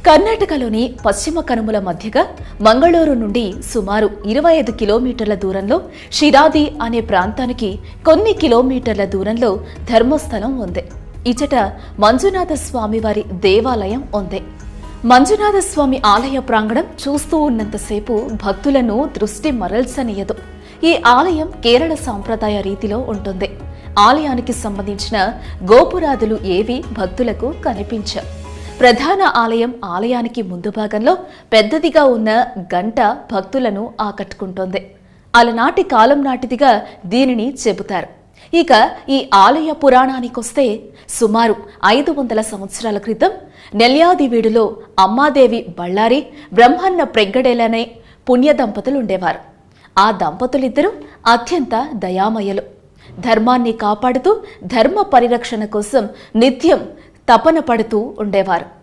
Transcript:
కర్ణాటకలోని పశ్చిమ కనుమల మధ్యగా మంగళూరు నుండి సుమారు 25 కిలోమీటర్ల దూరంలో షిరాది అనే ప్రాంతానికి కొన్ని కిలోమీటర్ల దూరంలో ధర్మస్థలం ఉంది. ఇచట మంజునాథ స్వామి వారి దేవాలయం ఉంది. మంజునాథ స్వామి ఆలయ ప్రాంగణం చూస్తూ ఉన్నంతసేపు భక్తులను దృష్టి మరల్చనీయదు. ఈ ఆలయం కేరళ సాంప్రదాయ రీతిలో ఉంటుంది. ఆలయానికి సంబంధించిన గోపురాదులు ఏవి భక్తులకు కనిపించవు. ప్రధాన ఆలయానికి ముందు భాగంలో పెద్దదిగా ఉన్న గంట భక్తులను ఆకట్టుకుంటోంది. అలనాటి కాలం నాటిదిగా దీనిని చెబుతారు. ఇక ఈ ఆలయ పురాణానికొస్తే సుమారు 500 సంవత్సరాల క్రితం నెల్యాదివీడులో అమ్మాదేవి బళ్ళారి, బ్రహ్మన్న ప్రెగ్గడేలనే పుణ్య దంపతులుండేవారు. ఆ దంపతులిద్దరూ అత్యంత దయామయులు. ధర్మాన్ని కాపాడుతూ ధర్మ పరిరక్షణ కోసం నిత్యం తపన పడుతూ ఉండేవారు.